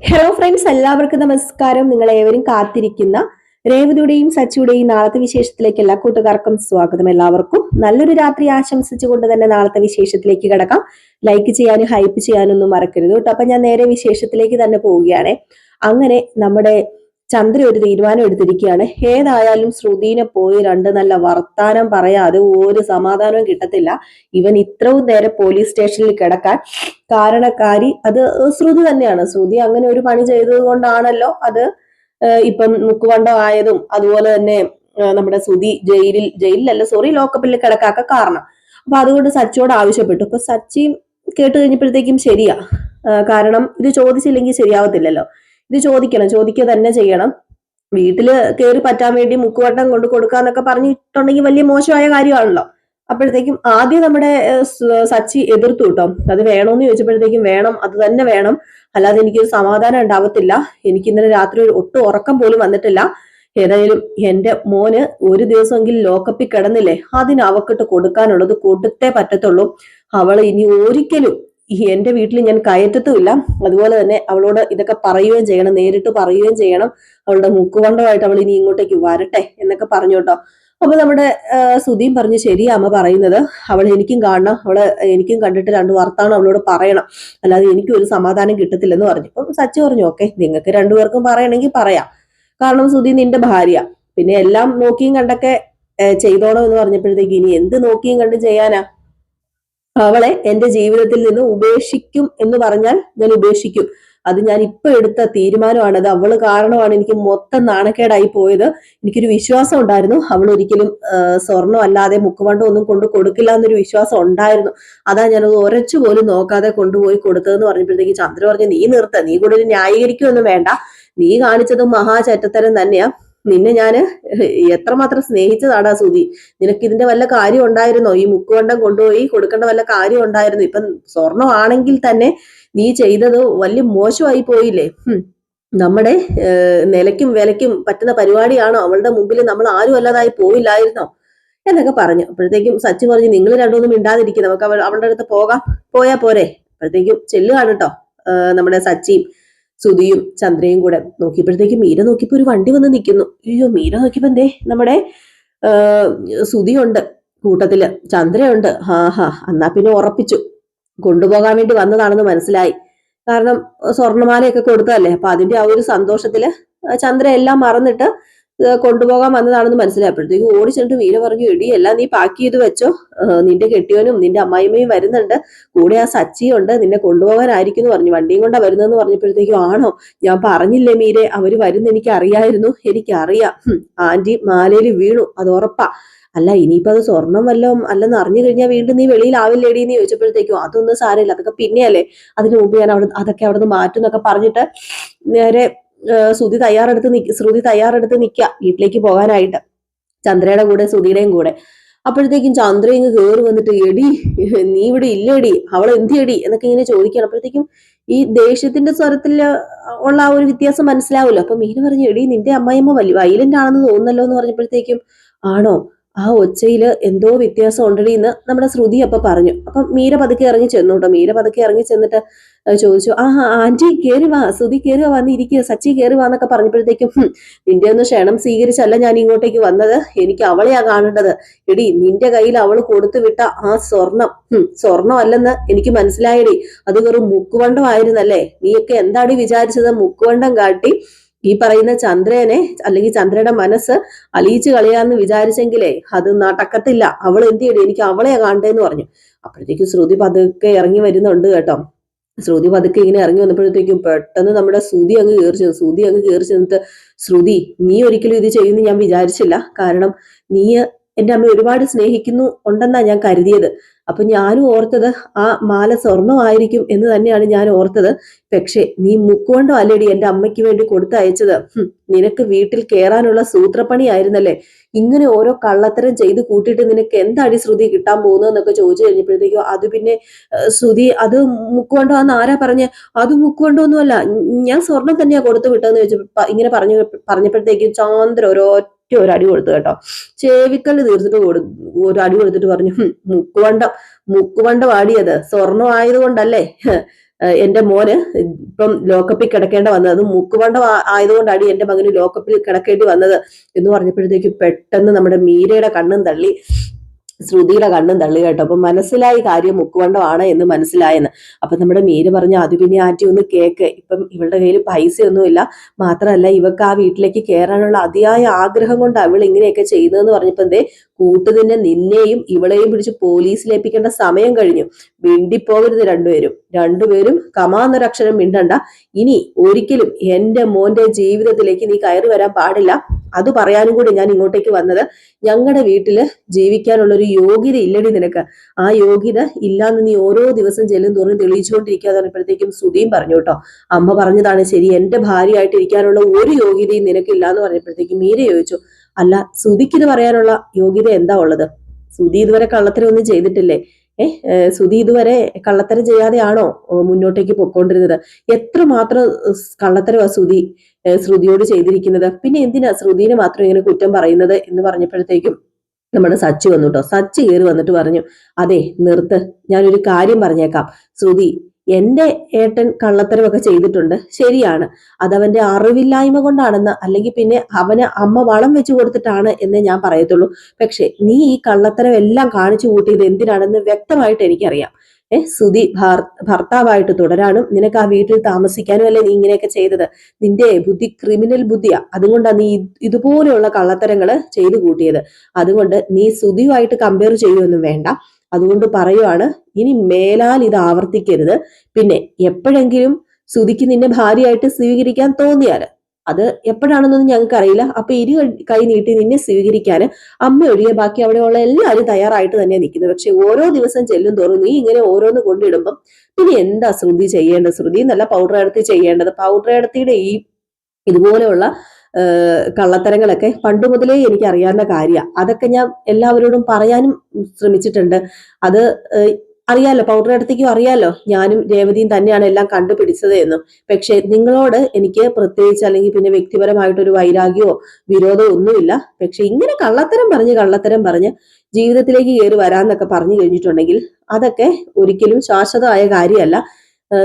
Hello friends, എല്ലാവർക്കും നമസ്കാരം. നിങ്ങൾ ഏവരും കാത്തിരിക്കുന്ന രേവതിയുടെയും സച്ചിയുടെയും നാളത്തെ വിശേഷത്തിലേക്ക് എല്ലാ കൂട്ടുകാർക്കും സ്വാഗതം. എല്ലാവർക്കും നല്ലൊരു രാത്രി ആശംസിച്ചുകൊണ്ട് തന്നെ നാളത്തെ വിശേഷത്തിലേക്ക് കിടക്കാം. ലൈക്ക് ചെയ്യാനും ഹൈപ്പ് ചെയ്യാനും ഒന്നും മറക്കരുത് കേട്ടോ. അപ്പൊ ഞാൻ നേരെ വിശേഷത്തിലേക്ക് തന്നെ പോവുകയാണ്. അങ്ങനെ നമ്മുടെ ചന്ദ്ര ഒരു തീരുമാനം എടുത്തിരിക്കുകയാണ്. ഏതായാലും ശ്രുതിനെ പോയി രണ്ട് നല്ല വർത്താനം പറയാതെ ഒരു സമാധാനവും കിട്ടത്തില്ല. ഇവൻ ഇത്രയും നേരം പോലീസ് സ്റ്റേഷനിൽ കിടക്കാൻ കാരണക്കാരി അത് ശ്രുതി തന്നെയാണ്. ശ്രുതി അങ്ങനെ ഒരു പണി ചെയ്തത് കൊണ്ടാണല്ലോ അത് ഇപ്പം മുക്കുവണ്ടം ആയതും അതുപോലെ തന്നെ നമ്മുടെ ശ്രുതി ജയിലിലല്ല സോറി ലോക്കപ്പിൽ കിടക്കാക്ക കാരണം. അപ്പൊ അതുകൊണ്ട് സച്ചിയോട് ആവശ്യപ്പെട്ടു. അപ്പൊ സച്ചി കേട്ട് കഴിഞ്ഞപ്പോഴത്തേക്കും ശരിയാ, കാരണം ഇത് ചോദിച്ചില്ലെങ്കിൽ ശരിയാവത്തില്ലല്ലോ. ഇത് ചോദിക്കുക തന്നെ ചെയ്യണം. വീട്ടില് കയറി പറ്റാൻ വേണ്ടി മുക്കുവട്ടം കൊണ്ട് കൊടുക്കാന്നൊക്കെ പറഞ്ഞിട്ടുണ്ടെങ്കിൽ വലിയ മോശമായ കാര്യമാണല്ലോ. അപ്പോഴത്തേക്കും ആദ്യം നമ്മുടെ സച്ചി എതിർത്തു കേട്ടോ. അത് വേണോന്ന് ചോദിച്ചപ്പോഴത്തേക്കും വേണം, അത് തന്നെ വേണം, അല്ലാതെ എനിക്കൊരു സമാധാനം ഉണ്ടാവത്തില്ല. എനിക്ക് ഇന്നലെ രാത്രി ഒട്ടും ഉറക്കം പോലും വന്നിട്ടില്ല. ഏതായാലും എന്റെ മോന് ഒരു ദിവസമെങ്കിലും ലോക്കപ്പിൽ കിടന്നില്ലേ, അതിന് അവക്കിട്ട് കൊടുക്കാനുള്ളത് കൊടുത്തേ പറ്റത്തുള്ളൂ. അവള് ഇനി ഒരിക്കലും എന്റെ വീട്ടിൽ ഞാൻ കയറ്റത്തുമില്ല. അതുപോലെ തന്നെ അവളോട് ഇതൊക്കെ പറയുകയും ചെയ്യണം, നേരിട്ട് പറയുകയും ചെയ്യണം. അവളുടെ മുക്കുകൊണ്ടമായിട്ട് അവൾ ഇനി ഇങ്ങോട്ടേക്ക് വരട്ടെ എന്നൊക്കെ പറഞ്ഞു കേട്ടോ. അപ്പൊ നമ്മുടെ സുധീം പറഞ്ഞു ശരിയാ അമ്മ പറയുന്നത്, അവൾ എനിക്കും കാണണം, അവള് എനിക്കും കണ്ടിട്ട് രണ്ടു വർത്താനം അവളോട് പറയണം, അല്ലാതെ എനിക്കും ഒരു സമാധാനം കിട്ടത്തില്ലെന്ന് പറഞ്ഞു. അപ്പൊ സച്ചി പറഞ്ഞു ഓക്കെ, നിങ്ങൾക്ക് രണ്ടുപേർക്കും പറയണമെങ്കിൽ പറയാം, കാരണം സുധി നിന്റെ ഭാര്യ, പിന്നെ എല്ലാം നോക്കിയും കണ്ടൊക്കെ ചെയ്തോണം എന്ന് പറഞ്ഞപ്പോഴത്തേക്ക് ഇനി എന്ത് നോക്കിയും കണ്ട് ചെയ്യാനാ, അവളെ എന്റെ ജീവിതത്തിൽ നിന്ന് ഉപേക്ഷിക്കും എന്ന് പറഞ്ഞാൽ ഞാൻ ഉപേക്ഷിക്കും. അത് ഞാൻ ഇപ്പൊ എടുത്ത തീരുമാനമാണ്. അത് അവള് കാരണമാണ് എനിക്ക് മൊത്തം നാണക്കേടായി പോയത്. എനിക്കൊരു വിശ്വാസം ഉണ്ടായിരുന്നു അവൾ ഒരിക്കലും സ്വർണം അല്ലാതെ മുക്കുവണ്ടം ഒന്നും കൊണ്ട് കൊടുക്കില്ല എന്നൊരു വിശ്വാസം ഉണ്ടായിരുന്നു. അതാ ഞാനത് ഉരച്ചു പോലും നോക്കാതെ കൊണ്ടുപോയി കൊടുത്തതെന്ന് പറഞ്ഞപ്പോഴത്തേക്ക് ചന്ദ്ര പറഞ്ഞു നീ നിർത്ത, നീ കൂടുതൽ ന്യായീകരിക്കുകയൊന്നും വേണ്ട, നീ കാണിച്ചത് മഹാചറ്റത്തരം തന്നെയാ. നിന്നെ ഞാന് എത്രമാത്രം സ്നേഹിച്ചതാടാ സുധി. നിനക്ക് ഇതിന്റെ വല്ല കാര്യം ഉണ്ടായിരുന്നോ? ഈ മുക്കുവണ്ടം കൊണ്ടുപോയി കൊടുക്കേണ്ട വല്ല കാര്യം ഉണ്ടായിരുന്നു? ഇപ്പം സ്വർണമാണെങ്കിൽ തന്നെ നീ ചെയ്തത് വലിയ മോശമായി പോയില്ലേ. നമ്മുടെ നിലയ്ക്കും വിലയ്ക്കും പറ്റുന്ന പരിപാടിയാണോ? അവളുടെ മുമ്പിൽ നമ്മൾ ആരും അല്ലാതായി പോയില്ലായിരുന്നോ എന്നൊക്കെ പറഞ്ഞു. അപ്പോഴത്തേക്കും സച്ചി പറഞ്ഞു നിങ്ങൾ രണ്ടൊന്നും മിണ്ടാതിരിക്കും, നമുക്ക് അവളുടെ അടുത്ത് പോയാ പോരെ. അപ്പോഴത്തേക്കും ചെല്ലുകയാണ് കേട്ടോ നമ്മുടെ സച്ചിയും സുധിയും ചന്ദ്രയും കൂടെ. നോക്കിയപ്പോഴത്തേക്കും മീര നോക്കിയപ്പോ ഒരു വണ്ടി വന്ന് നിൽക്കുന്നു. അയ്യോ, മീര നോക്കിയപ്പോ എന്തേ നമ്മുടെ സുധിയുണ്ട് കൂട്ടത്തില്, ചന്ദ്രയുണ്ട്. എന്നാ പിന്നെ ഉറപ്പിച്ചു കൊണ്ടുപോകാൻ വേണ്ടി വന്നതാണെന്ന് മനസ്സിലായി. കാരണം സ്വർണ്ണമാലയൊക്കെ കൊടുത്തതല്ലേ, അപ്പൊ അതിന്റെ ആ ഒരു സന്തോഷത്തില് ചന്ദ്ര എല്ലാം മറന്നിട്ട് കൊണ്ടുപോകാൻ വന്നതാണെന്ന് മനസ്സിലായപ്പോഴത്തേക്ക് ഓടി ചെന്നിട്ട് വീര പറഞ്ഞു എടി എല്ലാം നീ പാക്ക് ചെയ്ത് വെച്ചോ, നിന്റെ കെട്ടിയവനും നിന്റെ അമ്മായിമ്മയും വരുന്നുണ്ട്, കൂടെ ആ സച്ചിയുണ്ട്, നിന്നെ കൊണ്ടുപോകാനായിരിക്കും എന്ന് പറഞ്ഞു. വണ്ടിയും കൊണ്ടാ വരുന്നതെന്ന് പറഞ്ഞപ്പോഴത്തേക്കും ആണോ, ഞാൻ പറഞ്ഞില്ലേ മീരെ അവര് വരുന്ന എനിക്ക് അറിയായിരുന്നു, എനിക്കറിയാം, ആന്റി മാലയിൽ വീണു അത് ഉറപ്പാ. അല്ല ഇനിയിപ്പോ അത് സ്വർണം വല്ലതും അല്ലെന്ന് അറിഞ്ഞു കഴിഞ്ഞാൽ വീണ്ടും നീ വെളിയിലാവില്ലേടി എന്ന് ചോദിച്ചപ്പോഴത്തേക്കും അതൊന്നും സാരമില്ല, അതൊക്കെ പിന്നെയല്ലേ, അതിനു മുമ്പ് ഞാൻ അതൊക്കെ അവിടെ നിന്ന് മാറ്റും എന്നൊക്കെ പറഞ്ഞിട്ട് നേരെ ശ്രുതി തയ്യാറെടുത്ത് നിൽക്കുക വീട്ടിലേക്ക് പോകാനായിട്ട്, ചന്ദ്രയുടെ കൂടെ സുധിയുടെയും കൂടെ. അപ്പോഴത്തേക്കും ചന്ദ്ര ഇങ്ങ് കയറി വന്നിട്ട് എടി നീ ഇവിടെ ഇല്ലേടി, അവൾ എന്തിയടി എന്നൊക്കെ ഇങ്ങനെ ചോദിക്കണം. അപ്പോഴത്തേക്കും ഈ ദേഷ്യത്തിന്റെ സ്വരത്തിൽ ഉള്ള ആ ഒരു വ്യത്യാസം മനസ്സിലാവുമല്ലോ. അപ്പൊ മീന പറഞ്ഞു എടി നിന്റെ അമ്മായിയമ്മ വൈലന്റ് ആണെന്ന് തോന്നുന്നല്ലോ എന്ന് പറഞ്ഞപ്പോഴത്തേക്കും ആണോ, ആ ഒച്ചയില് എന്തോ വ്യത്യാസം ഉണ്ടടി എന്ന് നമ്മുടെ ശ്രുതി അപ്പൊ പറഞ്ഞു. അപ്പൊ മീര പതുക്കെ ഇറങ്ങി ചെന്നു കേട്ടോ. മീര പതുക്കെ ഇറങ്ങി ചെന്നിട്ട് ചോദിച്ചു ആന്റി കേറി വാ, ശ്രുതി കേറി വന്നിരിക്കുക, സച്ചി കേറി വാന്നൊക്കെ പറഞ്ഞപ്പോഴത്തേക്കും നിന്റെ ഒന്ന് ക്ഷണം സ്വീകരിച്ചല്ല ഞാൻ ഇങ്ങോട്ടേക്ക് വന്നത്, എനിക്ക് അവളെയാ കാണേണ്ടത്. എടി നിന്റെ കയ്യിൽ അവള് കൊടുത്തു വിട്ട ആ സ്വർണം അല്ലെന്ന് എനിക്ക് മനസ്സിലായടി, അത് വെറും മുക്കുവണ്ടമായിരുന്നല്ലേ. നീയൊക്കെ എന്താണ് വിചാരിച്ചത്? മുക്കുവണ്ടം കാട്ടി ഈ പറയുന്ന ചന്ദ്രനെ അല്ലെങ്കിൽ ചന്ദ്രയുടെ മനസ്സ് അലിയിച്ചു കളയാന്ന് വിചാരിച്ചെങ്കിലേ അത് നടക്കത്തില്ല. അവൾ എന്ത് ചെയ്യടി, എനിക്ക് അവളെയാ കാണണ്ടേന്ന് പറഞ്ഞു. അപ്പോഴത്തേക്കും ശ്രുതി പതുക്കെ ഇറങ്ങി വരുന്നുണ്ട് കേട്ടോ. ശ്രുതി പതുക്കെ ഇങ്ങനെ ഇറങ്ങി വന്നപ്പോഴത്തേക്കും പെട്ടെന്ന് നമ്മുടെ ശ്രുതി അങ്ങ് കയറി ചെന്നിട്ട് ശ്രുതി നീ ഒരിക്കലും ഇത് ചെയ്യുമെന്ന് ഞാൻ വിചാരിച്ചില്ല, കാരണം നീ എന്റെ അമ്മ ഒരുപാട് സ്നേഹിക്കുന്നു ഉണ്ടെന്നാ ഞാൻ കരുതിയത്. അപ്പൊ ഞാനും ഓർത്തത് ആ മാല സ്വർണ്ണമായിരിക്കും എന്ന് തന്നെയാണ് ഞാൻ ഓർത്തത്. പക്ഷെ നീ മുക്കുകൊണ്ടോ അല്ലേടി എന്റെ അമ്മയ്ക്ക് വേണ്ടി കൊടുത്തയച്ചത്, നിനക്ക് വീട്ടിൽ കയറാനുള്ള സൂത്രപ്പണിയായിരുന്നല്ലേ. ഇങ്ങനെ ഓരോ കള്ളത്തരം ചെയ്ത് കൂട്ടിയിട്ട് നിനക്ക് എന്താടി ശ്രുതി കിട്ടാൻ പോകുന്നതെന്നൊക്കെ ചോദിച്ചു കഴിഞ്ഞപ്പോഴത്തേക്കും അത് പിന്നെ ശ്രുതി അത് മുക്കുകൊണ്ടോ എന്ന് ആരാ പറഞ്ഞ, അത് മുക്കുകൊണ്ടോ ഒന്നുമല്ല, ഞാൻ സ്വർണം തന്നെയാ കൊടുത്തു വിട്ടതെന്ന് ചോദിച്ചപ്പോ ഇങ്ങനെ പറഞ്ഞപ്പോഴത്തേക്കും ചാന്ദ്ര ഒരു അടി കൊടുത്തു കേട്ടോ. ചെവിക്കല്ല് തീർത്തിട്ട് ഒരു അടി കൊടുത്തിട്ട് പറഞ്ഞു മുക്കുവണ്ടം ആടിയത് സ്വർണം ആയതുകൊണ്ടല്ലേ, എന്റെ മോന് ഇപ്പം ലോക്കപ്പിൽ കിടക്കേണ്ട വന്നത്, അത് മൂക്കുപണ്ടം ആയതുകൊണ്ടാണ് എന്റെ മകന് ലോക്കപ്പിൽ കിടക്കേണ്ടി വന്നത് എന്ന് പറഞ്ഞപ്പോഴത്തേക്ക് പെട്ടെന്ന് നമ്മുടെ മീരയുടെ കണ്ണും തള്ളി, ശ്രുതിയുടെ കണ്ണും തള്ളി കേട്ടോ. അപ്പൊ മനസ്സിലായി കാര്യം മുക്കുവണ്ടമാണ് എന്ന് മനസ്സിലായെന്ന്. അപ്പൊ നമ്മുടെ മീര പറഞ്ഞു, അത് പിന്നെ ആറ്റി ഒന്ന് കേക്ക്, ഇപ്പം ഇവളുടെ കയ്യിൽ പൈസയൊന്നുമില്ല, മാത്രമല്ല ഇവക്ക് ആ വീട്ടിലേക്ക് കയറാനുള്ള അതിയായ ആഗ്രഹം കൊണ്ട് അവൾ ഇങ്ങനെയൊക്കെ ചെയ്യുന്നതെന്ന് പറഞ്ഞപ്പോ എന്തേ കൂട്ടുതിന്നെ നിന്നെയും ഇവളെയും പിടിച്ച് പോലീസിലേപ്പിക്കേണ്ട സമയം കഴിഞ്ഞു, മിണ്ടിപ്പോകരുത് രണ്ടുപേരും കമാന്നൊരക്ഷരം മിണ്ടണ്ട, ഇനി ഒരിക്കലും എന്റെ മോന്റെ ജീവിതത്തിലേക്ക് നീ കയറി വരാൻ പാടില്ല. അത് പറയാനും കൂടി ഞാൻ ഇങ്ങോട്ടേക്ക് വന്നത്. ഞങ്ങളുടെ വീട്ടില് ജീവിക്കാനുള്ള ഒരു യോഗ്യത ഇല്ലടി നിനക്ക്, ആ യോഗ്യത ഇല്ലാന്ന് നീ ഓരോ ദിവസം ചെല്ലും തോറും തെളിയിച്ചുകൊണ്ടിരിക്കുക പറഞ്ഞപ്പോഴത്തേക്കും ശ്രുതിയും പറഞ്ഞു കേട്ടോ, അമ്മ പറഞ്ഞതാണ് ശരി, എന്റെ ഭാര്യയായിട്ട് ഇരിക്കാനുള്ള ഒരു യോഗ്യതയും നിനക്കില്ല എന്ന് പറഞ്ഞപ്പോഴത്തേക്കും മീര ചോദിച്ചു, അല്ല ശ്രുതിക്ക് ഇത് പറയാനുള്ള യോഗ്യത എന്താ ഉള്ളത്? ശ്രുതി ഇതുവരെ കള്ളത്തരം ഒന്നും ചെയ്തിട്ടില്ലേ? ശ്രുതി ഇതുവരെ കള്ളത്തരം ചെയ്യാതെയാണോ മുന്നോട്ടേക്ക് പൊക്കോണ്ടിരുന്നത്? എത്രമാത്രം കള്ളത്തരമാ ശ്രുതിയോട് ചെയ്തിരിക്കുന്നത്? പിന്നെ എന്തിനാ ശ്രുതിനെ മാത്രം ഇങ്ങനെ കുറ്റം പറയുന്നത് എന്ന് പറഞ്ഞപ്പോഴത്തേക്കും നമ്മുടെ സച്ചു വന്നു കേട്ടോ. സച്ചു കയറി വന്നിട്ട് പറഞ്ഞു, അതെ നിർത്ത്, ഞാനൊരു കാര്യം പറഞ്ഞേക്കാം ശ്രുതി, എന്റെ ഏട്ടൻ കള്ളത്തരമൊക്കെ ചെയ്തിട്ടുണ്ട്, ശരിയാണ്, അതവന്റെ അറിവില്ലായ്മ കൊണ്ടാണെന്ന്, അല്ലെങ്കിൽ പിന്നെ അവന് അമ്മ വളം വെച്ചു കൊടുത്തിട്ടാണ് എന്നേ ഞാൻ പറയത്തുള്ളൂ. പക്ഷെ നീ ഈ കള്ളത്തരം എല്ലാം കാണിച്ചു കൂട്ടിയത് എന്തിനാണെന്ന് വ്യക്തമായിട്ട് എനിക്കറിയാം. ശ്രുതി ഭർത്താവായിട്ട് തുടരാനും നിനക്ക് ആ വീട്ടിൽ താമസിക്കാനും അല്ലേ നീ ഇങ്ങനെയൊക്കെ ചെയ്തത്? നിന്റെ ബുദ്ധി ക്രിമിനൽ ബുദ്ധിയാ, അതുകൊണ്ടാണ് നീ ഇതുപോലെയുള്ള കള്ളത്തരങ്ങള് ചെയ്തു കൂട്ടിയത്. അതുകൊണ്ട് നീ ശ്രുതിയുമായിട്ട് കമ്പയർ ചെയ്യുമൊന്നും വേണ്ട. അതുകൊണ്ട് പറയുവാണ്, ഇനി മേലാൽ ഇത് ആവർത്തിക്കരുത്. പിന്നെ എപ്പോഴെങ്കിലും ശ്രുതിക്ക് നിന്നെ ഭാര്യയായിട്ട് സ്വീകരിക്കാൻ തോന്നിയാല്, അത് എപ്പോഴാണെന്നൊന്നും ഞങ്ങൾക്ക് അറിയില്ല, അപ്പൊ കൈ നീട്ടി നിന്നെ സ്വീകരിക്കാൻ അമ്മ ഒഴികെ ബാക്കി അവിടെയുള്ള എല്ലാവരും തയ്യാറായിട്ട് തന്നെ നിൽക്കുന്നത്. പക്ഷെ ഓരോ ദിവസം ചെല്ലും തോറും നീ ഇങ്ങനെ ഓരോന്ന് കൊണ്ടിടുമ്പം പിന്നെ എന്താ ശ്രുതി ചെയ്യേണ്ടത്? ശ്രുതി എന്നല്ല പൗഡർ എടുത്തി ചെയ്യേണ്ടത്. പൗഡർ എടുത്തിയുടെ ഈ ഇതുപോലെയുള്ള കള്ളത്തരങ്ങളൊക്കെ പണ്ട് മുതലേ എനിക്ക് അറിയാവുന്ന കാര്യമാണ്. അതൊക്കെ ഞാൻ എല്ലാവരോടും പറയാനും ശ്രമിച്ചിട്ടുണ്ട്. അത് അറിയാലോ, പൗഡർ എടുത്തേക്കും അറിയാലോ, ഞാനും രേവതിയും തന്നെയാണ് എല്ലാം കണ്ടുപിടിച്ചത് എന്നും. പക്ഷെ നിങ്ങളോട് എനിക്ക് പ്രത്യേകിച്ച് അല്ലെങ്കിൽ പിന്നെ വ്യക്തിപരമായിട്ടൊരു വൈരാഗ്യമോ വിരോധമോ ഒന്നുമില്ല. പക്ഷെ ഇങ്ങനെ കള്ളത്തരം പറഞ്ഞ് ജീവിതത്തിലേക്ക് കയറി വരാന്നൊക്കെ പറഞ്ഞു കഴിഞ്ഞിട്ടുണ്ടെങ്കിൽ അതൊക്കെ ഒരിക്കലും ശാശ്വതമായ കാര്യമല്ല.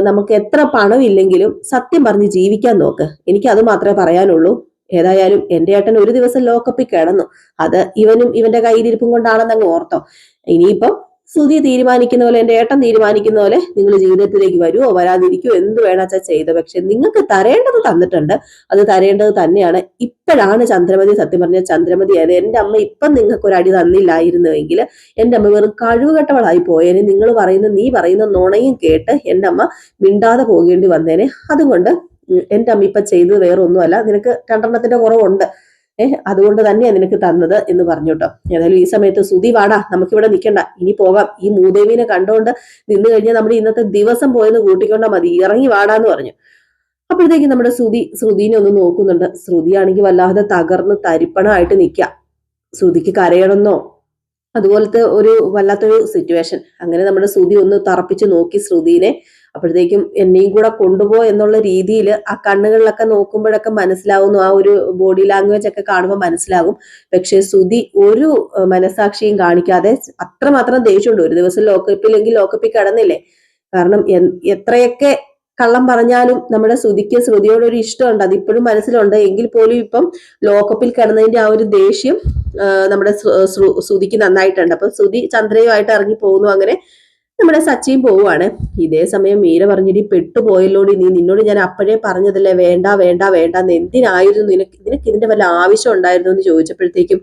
നമുക്ക് എത്ര പണമില്ലെങ്കിലും സത്യം പറഞ്ഞ് ജീവിക്കാൻ നോക്ക്, എനിക്ക് അത് മാത്രമേ പറയാനുള്ളൂ. ഏതായാലും എന്റെ ഏട്ടൻ ഒരു ദിവസം ലോക്കപ്പിൽ കിടന്നു, അത് ഇവനും ഇവന്റെ കയ്യിലിരിപ്പും കൊണ്ടാണെന്ന് അങ്ങ് ഓർത്തോ. ഇനിയിപ്പം ശ്രുതി തീരുമാനിക്കുന്ന പോലെ, എന്റെ ഏട്ടൻ തീരുമാനിക്കുന്ന പോലെ നിങ്ങൾ ജീവിതത്തിലേക്ക് വരുമോ വരാതിരിക്കുമോ എന്ത് വേണച്ചാ ചെയ്ത്, പക്ഷെ നിങ്ങൾക്ക് തരേണ്ടത് തന്നിട്ടുണ്ട്, അത് തരേണ്ടത് തന്നെയാണ്. ഇപ്പോഴാണ് ചന്ദ്രമതി സത്യം പറഞ്ഞ ചന്ദ്രമതി ആയത്. എന്റെ അമ്മ ഇപ്പം നിങ്ങൾക്ക് ഒരു അടി തന്നില്ലായിരുന്നുവെങ്കിൽ എന്റെ അമ്മ വെറും കഴിവുകെട്ടവളായി പോയേനെ. നീ പറയുന്ന നുണയും കേട്ട് എന്റെ അമ്മ മിണ്ടാതെ പോകേണ്ടി വന്നേനെ. അതുകൊണ്ട് എന്റെ അമ്മ ഇപ്പൊ ചെയ്തത് വേറെ ഒന്നുമല്ല, നിനക്ക് രണ്ടെണ്ണത്തിന്റെ കുറവുണ്ട്, അതുകൊണ്ട് തന്നെയാണ് നിനക്ക് തന്നത് എന്ന് പറഞ്ഞു കേട്ടോ. ഏതായാലും ഈ സമയത്ത് ശ്രുതി വാടാ, നമുക്കിവിടെ നിൽക്കണ്ട, ഇനി പോകാം, ഈ മൂദേവിനെ കണ്ടുകൊണ്ട് നിന്ന് കഴിഞ്ഞാൽ നമ്മുടെ ഇന്നത്തെ ദിവസം പോയെന്ന് കൂട്ടിക്കൊണ്ടാ മതി, ഇറങ്ങി വാടാന്ന് പറഞ്ഞു. അപ്പോഴത്തേക്കും നമ്മുടെ ശ്രുതിനെ ഒന്ന് നോക്കുന്നുണ്ട്. ശ്രുതിയാണെങ്കിൽ വല്ലാതെ തകർന്ന് തരിപ്പണമായിട്ട് നിൽക്കുക. ശ്രുതിക്ക് കരയണമെന്നോ അതുപോലത്തെ ഒരു വല്ലാത്തൊരു സിറ്റുവേഷൻ. അങ്ങനെ നമ്മുടെ ശ്രുതി ഒന്ന് തറപ്പിച്ച് നോക്കി ശ്രുതിനെ. അപ്പോഴത്തേക്കും എന്നെയും കൂടെ കൊണ്ടുപോ എന്നുള്ള രീതിയിൽ ആ കണ്ണുകളിലൊക്കെ നോക്കുമ്പോഴൊക്കെ മനസ്സിലാവുന്നു, ആ ഒരു ബോഡി ലാംഗ്വേജ് ഒക്കെ കാണുമ്പോൾ മനസ്സിലാകും. പക്ഷെ ശ്രുതി ഒരു മനസാക്ഷിയും കാണിക്കാതെ അത്രമാത്രം ദേഷ്യമുണ്ട്. ഒരു ദിവസം ലോക്കപ്പിലെങ്കിൽ ലോക്കപ്പിൽ കിടന്നില്ലേ, കാരണം എത്രയൊക്കെ കള്ളം പറഞ്ഞാലും നമ്മുടെ ശ്രുതിയോട് ഒരു ഇഷ്ടമുണ്ട്, അതിപ്പോഴും മനസ്സിലുണ്ട്. എങ്കിൽ പോലും ഇപ്പം ലോക്കപ്പിൽ കിടന്നതിന്റെ ആ ഒരു ദേഷ്യം നമ്മുടെ ശ്രുതിക്ക് നന്നായിട്ടുണ്ട്. അപ്പൊ ശ്രുതി ചന്ദ്രയുമായിട്ട് ഇറങ്ങി പോകുന്നു. അങ്ങനെ നമ്മുടെ സച്ചിയും പോവുകയാണ്. ഇതേ സമയം മീര പറഞ്ഞിട്ട് പെട്ടുപോയല്ലോടി, നിന്നോട് ഞാൻ അപ്പോഴേ പറഞ്ഞതല്ലേ വേണ്ട എന്തിനായിരുന്നു നിനക്ക് ഇതിന്റെ വല്ല ആവശ്യം ഉണ്ടായിരുന്നു എന്ന് ചോദിച്ചപ്പോഴത്തേക്കും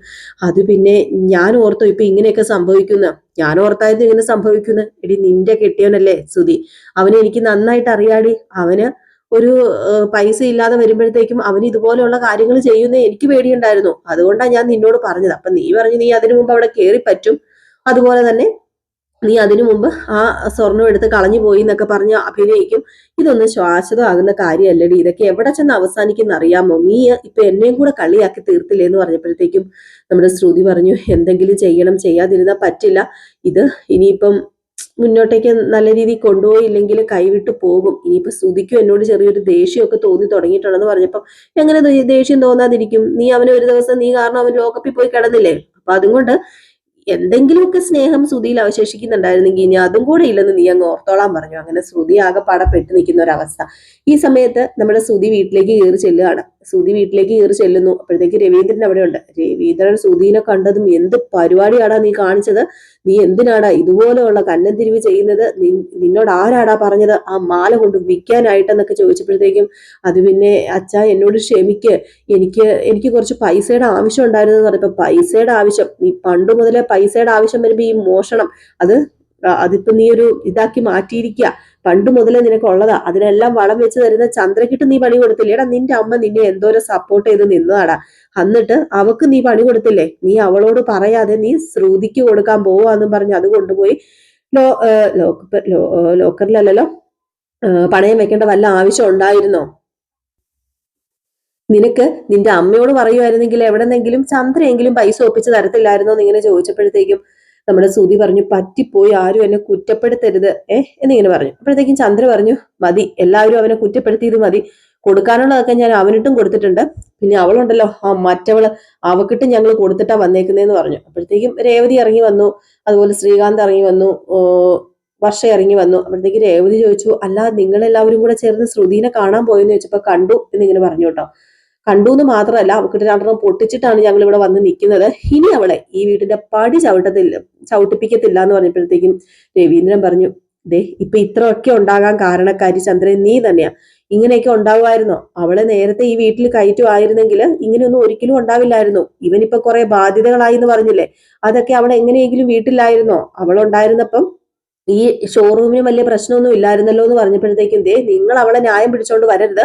അത് പിന്നെ ഞാൻ ഓർത്തോ ഇപ്പൊ ഇങ്ങനെയൊക്കെ സംഭവിക്കുന്ന, ഞാൻ ഓർത്തായിരുന്നു ഇങ്ങനെ സംഭവിക്കുന്ന. എടി നിന്റെ കെട്ടിയവനല്ലേ ശ്രുതി, അവനെ എനിക്ക് നന്നായിട്ട് അറിയാടി. അവന് ഒരു പൈസ ഇല്ലാതെ വരുമ്പോഴത്തേക്കും അവന് ഇതുപോലെയുള്ള കാര്യങ്ങൾ ചെയ്യുന്നേ എനിക്ക് പേടിയുണ്ടായിരുന്നു. അതുകൊണ്ടാണ് ഞാൻ നിന്നോട് പറഞ്ഞത്. അപ്പൊ നീ പറഞ്ഞു നീ അതിനു മുമ്പ് അവിടെ കയറി പറ്റും, അതുപോലെ തന്നെ നീ അതിനു മുമ്പ് ആ സ്വർണം എടുത്ത് കളഞ്ഞു പോയി എന്നൊക്കെ പറഞ്ഞ് അഭിനയിക്കും. ഇതൊന്നും ശാശ്വതമാകുന്ന കാര്യമല്ലടി, ഇതൊക്കെ എവിടെ ചെന്ന് അവസാനിക്കുന്ന അറിയാമോ? നീ ഇപ്പൊ എന്നെയും കൂടെ കളിയാക്കി തീർത്തില്ലേ എന്ന് പറഞ്ഞപ്പോഴത്തേക്കും നമ്മുടെ ശ്രുതി പറഞ്ഞു, എന്തെങ്കിലും ചെയ്യണം, ചെയ്യാതിരുന്നാൽ പറ്റില്ല. ഇത് ഇനിയിപ്പം മുന്നോട്ടേക്ക് നല്ല രീതിയിൽ കൊണ്ടുപോയില്ലെങ്കിൽ കൈവിട്ട് പോകും. ഇനിയിപ്പോ ശ്രുതിക്കും എന്നോട് ചെറിയൊരു ദേഷ്യമൊക്കെ തോന്നി തുടങ്ങിയിട്ടുണ്ടെന്ന് പറഞ്ഞപ്പം എങ്ങനെ ദേഷ്യം തോന്നാതിരിക്കും? നീ അവന് ഒരു ദിവസം നീ കാരണം അവൻ ലോക്കപ്പിൽ പോയി കിടന്നില്ലേ? അപ്പൊ അതുകൊണ്ട് എന്തെങ്കിലുമൊക്കെ സ്നേഹം ശ്രുതിയിൽ അവശേഷിക്കുന്നുണ്ടായിരുന്നെങ്കിൽ ഇനി അതും കൂടെ ഇല്ലെന്ന് നീ അങ്ങ് ഓർത്തോളാൻ പറഞ്ഞു. അങ്ങനെ ശ്രുതി ആകെ പടപ്പെട്ട് നിൽക്കുന്ന ഒരവസ്ഥ. ഈ സമയത്ത് നമ്മുടെ ശ്രുതി വീട്ടിലേക്ക് കയറി ചെല്ലുകയാണ്. ശ്രുതി വീട്ടിലേക്ക് കയറി ചെല്ലുന്നു. അപ്പോഴത്തേക്ക് രവീന്ദ്രൻ അവിടെ ഉണ്ട്. രവീന്ദ്രൻ ശ്രുതിനെ കണ്ടതും എന്ത് പരിപാടിയാടാ നീ കാണിച്ചത്, നീ എന്തിനാടാ ഇതുപോലെയുള്ള കന്നം തിരിവ് ചെയ്യുന്നത്, നിന്നോട് ആരാടാ പറഞ്ഞത് ആ മാല കൊണ്ട് വിൽക്കാനായിട്ടെന്നൊക്കെ ചോദിച്ചപ്പോഴത്തേക്കും അത് പിന്നെ അച്ഛാ എന്നോട് ക്ഷമിക്ക്, എനിക്ക് കുറച്ച് പൈസയുടെ ആവശ്യം ഉണ്ടായിരുന്നു എന്ന് പറഞ്ഞപ്പോ പൈസയുടെ ആവശ്യം, നീ പണ്ട് മുതലേ പൈസയുടെ ആവശ്യം വരുമ്പോ ഈ മോഷണം അതിപ്പോ നീ ഒരു ഇതാക്കി മാറ്റിയിരിക്കുക, പണ്ട് മുതലേ നിനക്കുള്ളതാ, അതിനെല്ലാം വളം വെച്ച് തരുന്ന ചന്ദ്രക്കിട്ട് നീ പണി കൊടുത്തില്ലേ? എടാ നിന്റെ അമ്മ നിന്നെ എന്തോരം സപ്പോർട്ട് ചെയ്ത് നിന്നതാടാ, എന്നിട്ട് അവക്ക് നീ പണി കൊടുത്തില്ലേ? നീ അവളോട് പറയാതെ നീ ശ്രുതിക്ക് കൊടുക്കാൻ പോവാന്നും പറഞ്ഞ് അത് കൊണ്ടുപോയി ലോക്കറിലല്ലോ പണയം വെക്കേണ്ട വല്ല ആവശ്യം ഉണ്ടായിരുന്നോ? നിനക്ക് നിന്റെ അമ്മയോട് പറയുമായിരുന്നെങ്കിൽ എവിടെന്നെങ്കിലും ചന്ദ്രയെങ്കിലും പൈസ ഒപ്പിച്ച് തരത്തില്ലായിരുന്നോ എന്നിങ്ങനെ ചോദിച്ചപ്പോഴത്തേക്കും നമ്മുടെ ശ്രുതി പറഞ്ഞു, പറ്റിപ്പോയി, ആരും എന്നെ കുറ്റപ്പെടുത്തരുത് എന്നിങ്ങനെ പറഞ്ഞു. അപ്പോഴത്തേക്കും ചന്ദ്ര പറഞ്ഞു, മതി, എല്ലാവരും അവനെ കുറ്റപ്പെടുത്തിയത് മതി, കൊടുക്കാനുള്ളതൊക്കെ ഞാൻ അവനിട്ടും കൊടുത്തിട്ടുണ്ട്, പിന്നെ അവളുണ്ടല്ലോ മറ്റവള്, അവക്കിട്ടും ഞങ്ങൾ കൊടുത്തിട്ടാ വന്നേക്കുന്നതെന്ന് പറഞ്ഞു. അപ്പോഴത്തേക്കും രേവതി ഇറങ്ങി വന്നു, അതുപോലെ ശ്രീകാന്ത് ഇറങ്ങി വന്നു, വർഷ ഇറങ്ങി വന്നു. അപ്പോഴത്തേക്ക് രേവതി ചോദിച്ചു, അല്ല നിങ്ങളെല്ലാവരും കൂടെ ചേർന്ന് ശ്രുതിനെ കാണാൻ പോയെന്ന് ചോദിച്ചപ്പോ കണ്ടു എന്നിങ്ങനെ പറഞ്ഞു കേട്ടോ. കണ്ടു എന്ന് മാത്രമല്ല, അവക്കിട്ട് രണ്ടെണ്ണം പൊട്ടിച്ചിട്ടാണ് ഞങ്ങൾ ഇവിടെ വന്ന് നിൽക്കുന്നത്, ഇനി അവളെ ഈ വീടിന്റെ പടി ചവിട്ടിപ്പിക്കത്തില്ല എന്ന് പറഞ്ഞപ്പോഴത്തേക്കും രവീന്ദ്രൻ പറഞ്ഞു, ദേ ഇപ്പൊ ഇത്രയൊക്കെ ഉണ്ടാകാൻ കാരണക്കാരി ചന്ദ്രൻ നീ തന്നെയാ, ഇങ്ങനെയൊക്കെ ഉണ്ടാവുമായിരുന്നോ? അവളെ നേരത്തെ ഈ വീട്ടിൽ കയറ്റുമായിരുന്നെങ്കിൽ ഇങ്ങനെയൊന്നും ഒരിക്കലും ഉണ്ടാവില്ലായിരുന്നു. ഇവനിപ്പൊ കുറെ ബാധ്യതകളായി എന്ന് പറഞ്ഞില്ലേ, അതൊക്കെ അവൾ എങ്ങനെയെങ്കിലും വീട്ടിലായിരുന്നോ? അവളുണ്ടായിരുന്നപ്പം ഈ ഷോറൂമിന് വലിയ പ്രശ്നമൊന്നും ഇല്ലായിരുന്നല്ലോ എന്ന് പറഞ്ഞപ്പോഴത്തേക്കും ദേ നിങ്ങൾ അവളെ ന്യായം പിടിച്ചോണ്ട് വരരുത്,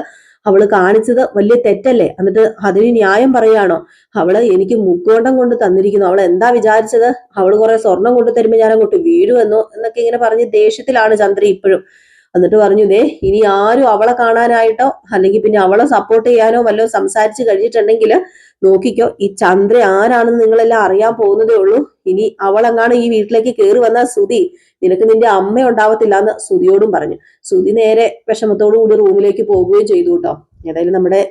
അവള് കാണിച്ചത് വലിയ തെറ്റല്ലേ, എന്നിട്ട് അതിന് ന്യായം പറയാണോ? അവള് എനിക്ക് മുക്കോണ്ടം കൊണ്ട് തന്നിരിക്കുന്നു, അവൾ എന്താ വിചാരിച്ചത്, അവള് കുറെ സ്വർണം കൊണ്ട് തരുമ്പോ ഞാൻ അങ്ങോട്ട് വീഴുവെന്നോ എന്നൊക്കെ ഇങ്ങനെ പറഞ്ഞ് ദേഷ്യത്തിലാണ് ചന്ദ്ര ഇപ്പോഴും. എന്നിട്ട് പറഞ്ഞു, ദേ ഇനി ആരും അവളെ കാണാനായിട്ടോ അല്ലെങ്കിൽ പിന്നെ അവളെ സപ്പോർട്ട് ചെയ്യാനോ വല്ലോ സംസാരിച്ച് കഴിഞ്ഞിട്ടുണ്ടെങ്കിൽ നോക്കിക്കോ, ഈ ചന്ദ്ര ആരാണെന്ന് നിങ്ങളെല്ലാം അറിയാൻ പോകുന്നതേ ഉള്ളൂ. ഇനി അവളെങ്ങാണ് ഈ വീട്ടിലേക്ക് കയറി വന്ന ശ്രുതി, നിനക്ക് നിന്റെ അമ്മ ഉണ്ടാവത്തില്ല എന്ന് ശ്രുതിയോടും പറഞ്ഞു. ശ്രുതി നേരെ വിഷമത്തോടു കൂടി റൂമിലേക്ക് പോവുകയും ചെയ്തു കേട്ടോ. ഏതായാലും നമ്മുടെ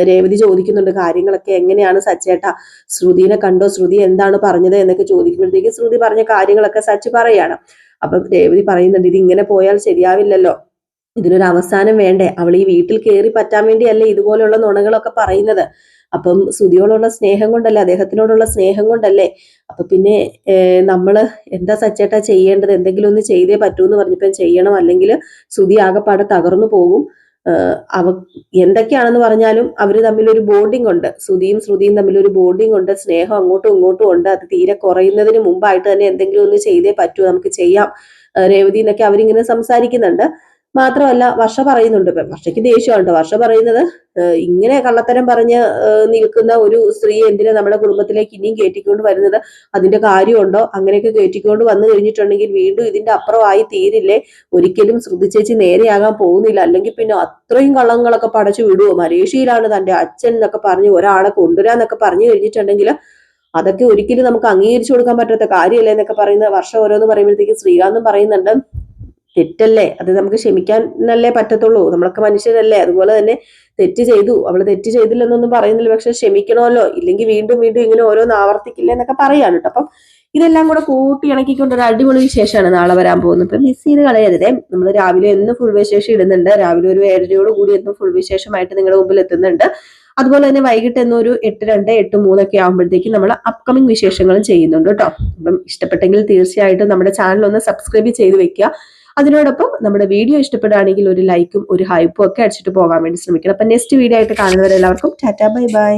രേവതി ചോദിക്കുന്നുണ്ട്, കാര്യങ്ങളൊക്കെ എങ്ങനെയാണ് സച്ചേട്ടാ, ശ്രുതിനെ കണ്ടോ, ശ്രുതി എന്താണ് പറഞ്ഞത് എന്നൊക്കെ ചോദിക്കുമ്പോഴത്തേക്ക് ശ്രുതി പറഞ്ഞ കാര്യങ്ങളൊക്കെ സച്ച് പറയാണ്. അപ്പൊ രേവതി പറയുന്നുണ്ട്, ഇത് ഇങ്ങനെ പോയാൽ ശരിയാവില്ലല്ലോ, ഇതിനൊരു അവസാനം വേണ്ടേ, അവൾ ഈ വീട്ടിൽ കയറി പറ്റാൻ വേണ്ടിയല്ലേ ഇതുപോലെയുള്ള നുണകളൊക്കെ പറയുന്നത്, അപ്പം ശ്രുതിയോടുള്ള സ്നേഹം കൊണ്ടല്ലേ, അദ്ദേഹത്തിനോടുള്ള സ്നേഹം കൊണ്ടല്ലേ, അപ്പൊ പിന്നെ നമ്മള് എന്താ സച്ചേട്ടാ ചെയ്യേണ്ടത്, എന്തെങ്കിലും ഒന്ന് ചെയ്തേ പറ്റൂ എന്ന് പറഞ്ഞപ്പോ ചെയ്യണം, അല്ലെങ്കിൽ ശ്രുതി ആകെപ്പാടെ തകർന്നു പോകും. എന്തൊക്കെയാണെന്ന് പറഞ്ഞാലും അവര് തമ്മിലൊരു ബോണ്ടിങ് ഉണ്ട്, ശ്രുതിയും തമ്മിലൊരു ബോണ്ടിങ് ഉണ്ട്, സ്നേഹം അങ്ങോട്ടും ഇങ്ങോട്ടും ഉണ്ട്, അത് തീരെ കുറയുന്നതിന് മുമ്പായിട്ട് തന്നെ എന്തെങ്കിലും ഒന്ന് ചെയ്തേ പറ്റൂ, നമുക്ക് ചെയ്യാം രേവതി എന്നൊക്കെ അവരിങ്ങനെ സംസാരിക്കുന്നുണ്ട്. മാത്രമല്ല വർഷ പറയുന്നുണ്ട്, വർഷയ്ക്ക് ദേഷ്യമുണ്ട്. വർഷ പറയുന്നത്, ഇങ്ങനെ കള്ളത്തരം പറഞ്ഞ് നിൽക്കുന്ന ഒരു സ്ത്രീ എന്തിനാ നമ്മുടെ കുടുംബത്തിലേക്ക് ഇനിയും കയറ്റിക്കൊണ്ട് വരുന്നത്, അതിന്റെ കാര്യമുണ്ടോ? അങ്ങനെയൊക്കെ കയറ്റിക്കൊണ്ട് വന്നു കഴിഞ്ഞിട്ടുണ്ടെങ്കിൽ വീണ്ടും ഇതിന്റെ അപ്പുറമായി തീരില്ലേ, ഒരിക്കലും ശ്രുതി ചേച്ചി നേരെയാകാൻ പോകുന്നില്ല, അല്ലെങ്കിൽ പിന്നെ അത്രയും കള്ളങ്ങളൊക്കെ പടച്ചു വിടുവോ, മലേഷ്യയിലാണ് തന്റെ അച്ഛൻ എന്നൊക്കെ പറഞ്ഞ് ഒരാളെ കൊണ്ടുവരാന്നൊക്കെ പറഞ്ഞു കഴിഞ്ഞിട്ടുണ്ടെങ്കിൽ അതൊക്കെ ഒരിക്കലും നമുക്ക് അംഗീകരിച്ചു കൊടുക്കാൻ പറ്റാത്ത കാര്യമല്ലേ എന്നൊക്കെ പറയുന്ന വർഷം ഓരോന്ന് പറയുമ്പോഴത്തേക്ക് ശ്രീകാന്തും പറയുന്നുണ്ട്, തെറ്റല്ലേ, അത് നമുക്ക് ക്ഷമിക്കാനല്ലേ പറ്റത്തുള്ളൂ, നമ്മളൊക്കെ മനുഷ്യരല്ലേ, അതുപോലെ തന്നെ തെറ്റ് ചെയ്തു, അവള് തെറ്റ് ചെയ്തില്ലെന്നൊന്നും പറയുന്നില്ല, പക്ഷെ ക്ഷമിക്കണമല്ലോ, ഇല്ലെങ്കിൽ വീണ്ടും വീണ്ടും ഇങ്ങനെ ഓരോന്ന് ആവർത്തിക്കില്ല എന്നൊക്കെ പറയാണ് കേട്ടോ. അപ്പം ഇതെല്ലാം കൂടെ കൂട്ടി ഇണക്കിക്കൊണ്ട് ഒരു അടിപൊളി വിശേഷമാണ് നാളെ വരാൻ പോകുന്നത്. ഇപ്പം മിസ് ചെയ്ത് കളയരുതേ. നമ്മൾ രാവിലെ എന്നും ഫുൾ വിശേഷം ഇടുന്നുണ്ട്, രാവിലെ ഒരു 7:30 കൂടി എന്നും ഫുൾ വിശേഷമായിട്ട് നിങ്ങളുടെ മുമ്പിൽ എത്തുന്നുണ്ട്. അതുപോലെ തന്നെ വൈകിട്ട് എന്നൊരു 8:02, 8:03 ഒക്കെ ആകുമ്പോഴത്തേക്കും നമ്മൾ അപ്കമിങ് വിശേഷങ്ങളും ചെയ്യുന്നുണ്ട് കേട്ടോ. അപ്പം ഇഷ്ടപ്പെട്ടെങ്കിൽ തീർച്ചയായിട്ടും നമ്മുടെ ചാനൽ ഒന്ന് സബ്സ്ക്രൈബ് ചെയ്ത് വെക്കുക. അതിനോടൊപ്പം നമ്മുടെ വീഡിയോ ഇഷ്ടപ്പെടുകയാണെങ്കിൽ ഒരു ലൈക്കും ഒരു ഹൈപ്പും ഒക്കെ അടിച്ചിട്ട് പോകാൻ വേണ്ടി ശ്രമിക്കണം. അപ്പൊ നെക്സ്റ്റ് വീഡിയോ ആയിട്ട് കാണുന്നവരെല്ലാവർക്കും ടാറ്റാ ബൈ ബൈ.